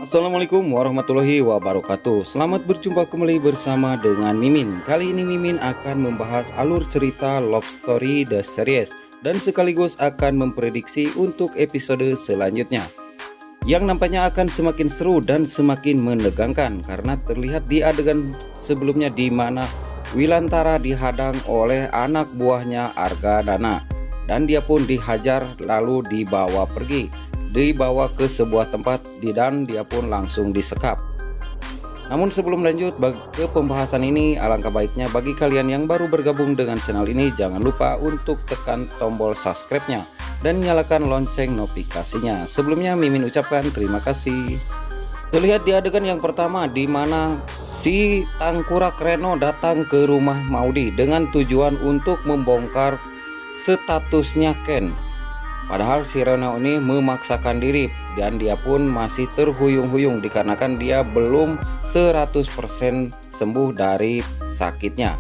Assalamualaikum warahmatullahi wabarakatuh. Selamat berjumpa kembali bersama dengan Mimin. Kali ini Mimin akan membahas alur cerita Love Story The Series dan sekaligus akan memprediksi untuk episode selanjutnya, yang nampaknya akan semakin seru dan semakin menegangkan karena terlihat di adegan sebelumnya di mana Wilantara dihadang oleh anak buahnya Argadana dan dia pun dihajar lalu dibawa dibawa ke sebuah tempat dan dia pun langsung disekap. Namun sebelum lanjut ke pembahasan ini, alangkah baiknya bagi kalian yang baru bergabung dengan channel ini, jangan lupa untuk tekan tombol subscribe-nya dan nyalakan lonceng notifikasinya. Sebelumnya Mimin ucapkan terima kasih. Terlihat di adegan yang pertama di mana si Tangkurak Reno datang ke rumah Maudy dengan tujuan untuk membongkar statusnya Ken. Padahal si Reno ini memaksakan diri dan dia pun masih terhuyung-huyung dikarenakan dia belum 100% sembuh dari sakitnya.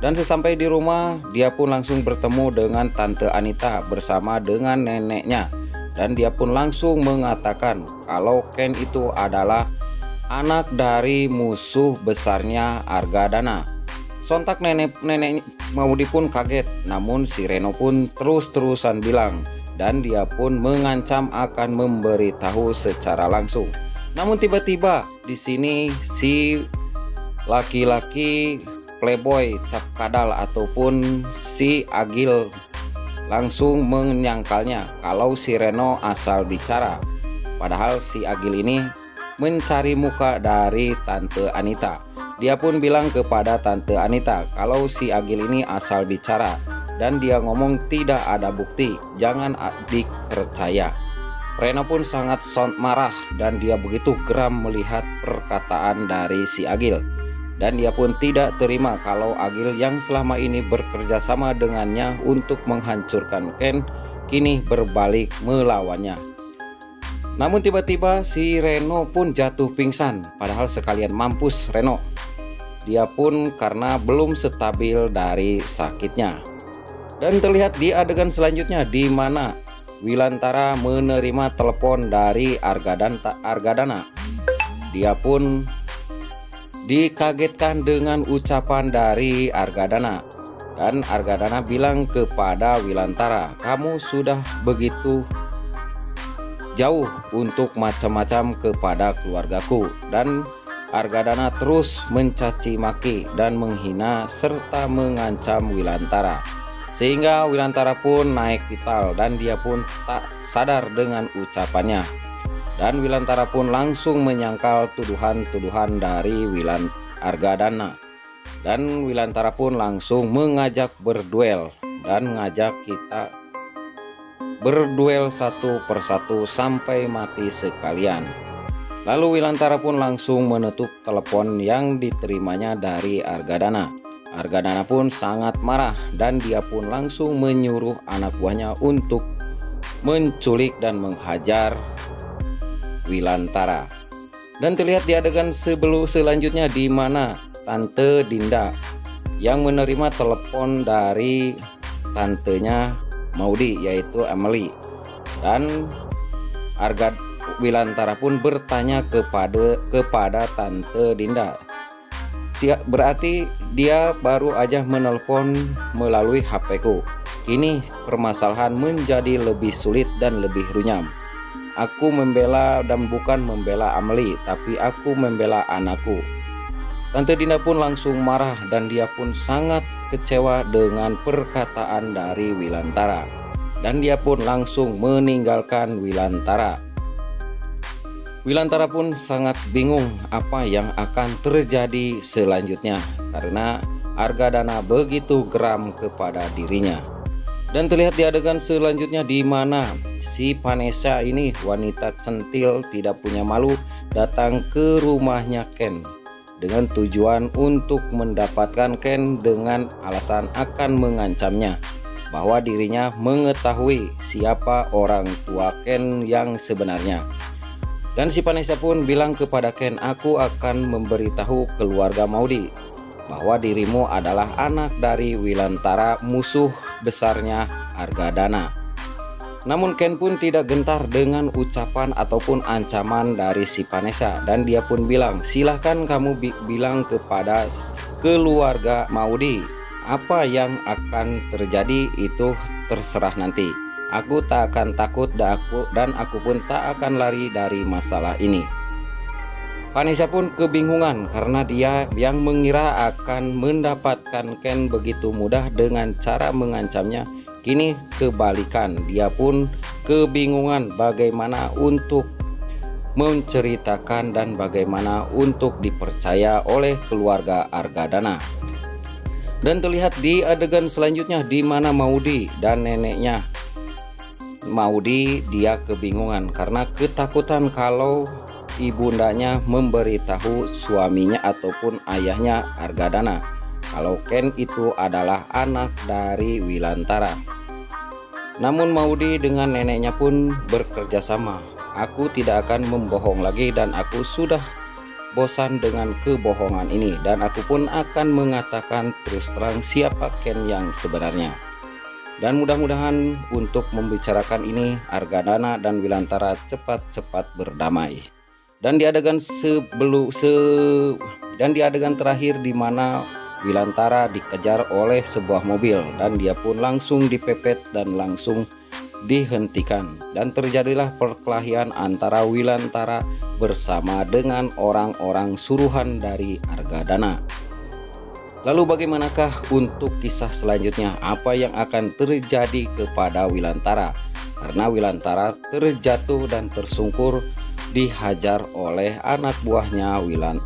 Dan sesampai di rumah dia pun langsung bertemu dengan Tante Anita bersama dengan neneknya. Dan dia pun langsung mengatakan kalau Ken itu adalah anak dari musuh besarnya Argadana. Sontak nenek Maudy pun kaget, namun si Reno pun terus-terusan bilang dan dia pun mengancam akan memberitahu secara langsung. Namun tiba-tiba di sini si laki-laki playboy cap kadal ataupun si Agil langsung menyangkalnya kalau si Reno asal bicara. Padahal si Agil ini mencari muka dari Tante Anita. Dia pun bilang kepada Tante Anita kalau si Agil ini asal bicara dan dia ngomong tidak ada bukti, jangan dipercaya. Reno pun sangat marah dan dia begitu geram melihat perkataan dari si Agil. Dan dia pun tidak terima kalau Agil yang selama ini bekerja sama dengannya untuk menghancurkan Ken kini berbalik melawannya. Namun tiba-tiba si Reno pun jatuh pingsan, padahal sekalian mampus Reno. Dia pun karena belum stabil dari sakitnya. Dan terlihat di adegan selanjutnya di mana Wilantara menerima telepon dari Argadana. Dia pun dikagetkan dengan ucapan dari Argadana. Dan Argadana bilang kepada Wilantara, kamu sudah begitu jauh untuk macam-macam kepada keluargaku. Dan Argadana terus mencaci maki dan menghina serta mengancam Wilantara. Sehingga Wilantara pun naik vital dan dia pun tak sadar dengan ucapannya. Dan Wilantara pun langsung menyangkal tuduhan-tuduhan dari Argadana. Dan Wilantara pun langsung mengajak berduel dan mengajak kita berduel satu persatu sampai mati sekalian. Lalu Wilantara pun langsung menutup telepon yang diterimanya dari Argadana. Argadana pun sangat marah dan dia pun langsung menyuruh anak buahnya untuk menculik dan menghajar Wilantara. Dan terlihat di adegan selanjutnya di mana Tante Dinda yang menerima telepon dari tantenya Maudy yaitu Emily. Dan Wilantara pun bertanya kepada Tante Dinda, berarti dia baru aja menelpon melalui HP-ku. Kini permasalahan menjadi lebih sulit dan lebih runyam. Aku membela dan bukan membela Amelie, tapi aku membela anakku. Tante Dinda pun langsung marah dan dia pun sangat kecewa dengan perkataan dari Wilantara. Dan dia pun langsung meninggalkan Wilantara. Wilantara pun sangat bingung apa yang akan terjadi selanjutnya karena Argadana begitu geram kepada dirinya. Dan terlihat di adegan selanjutnya di mana si Vanessa ini wanita centil tidak punya malu datang ke rumahnya Ken dengan tujuan untuk mendapatkan Ken dengan alasan akan mengancamnya bahwa dirinya mengetahui siapa orang tua Ken yang sebenarnya. Dan si Vanessa pun bilang kepada Ken, aku akan memberitahu keluarga Maudy bahwa dirimu adalah anak dari Wilantara, musuh besarnya Argadana. Namun Ken pun tidak gentar dengan ucapan ataupun ancaman dari si Vanessa, dan dia pun bilang, silahkan kamu bilang kepada keluarga Maudy apa yang akan terjadi, itu terserah nanti. Aku tak akan takut dan aku pun tak akan lari dari masalah ini. Vanessa pun kebingungan karena dia yang mengira akan mendapatkan Ken begitu mudah dengan cara mengancamnya. Kini kebalikan, dia pun kebingungan bagaimana untuk menceritakan dan bagaimana untuk dipercaya oleh keluarga Argadana. Dan terlihat di adegan selanjutnya di mana Maudy dan neneknya Maudy dia kebingungan karena ketakutan kalau ibundanya memberitahu suaminya ataupun ayahnya Argadana kalau Ken itu adalah anak dari Wilantara. Namun Maudy dengan neneknya pun bekerja sama. Aku tidak akan membohong lagi dan aku sudah bosan dengan kebohongan ini, dan aku pun akan mengatakan terus terang siapa Ken yang sebenarnya. Dan mudah-mudahan untuk membicarakan ini Argadana dan Wilantara cepat-cepat berdamai. Dan di adegan terakhir di mana Wilantara dikejar oleh sebuah mobil dan dia pun langsung dipepet dan langsung dihentikan, dan terjadilah perkelahian antara Wilantara bersama dengan orang-orang suruhan dari Argadana. Lalu bagaimanakah untuk kisah selanjutnya? Apa yang akan terjadi kepada Wilantara? Karena Wilantara terjatuh dan tersungkur dihajar oleh anak buahnya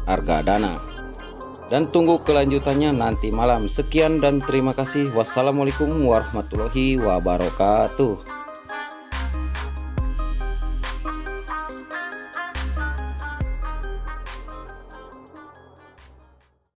Argadana. Dan tunggu kelanjutannya nanti malam. Sekian dan terima kasih. Wassalamualaikum warahmatullahi wabarakatuh.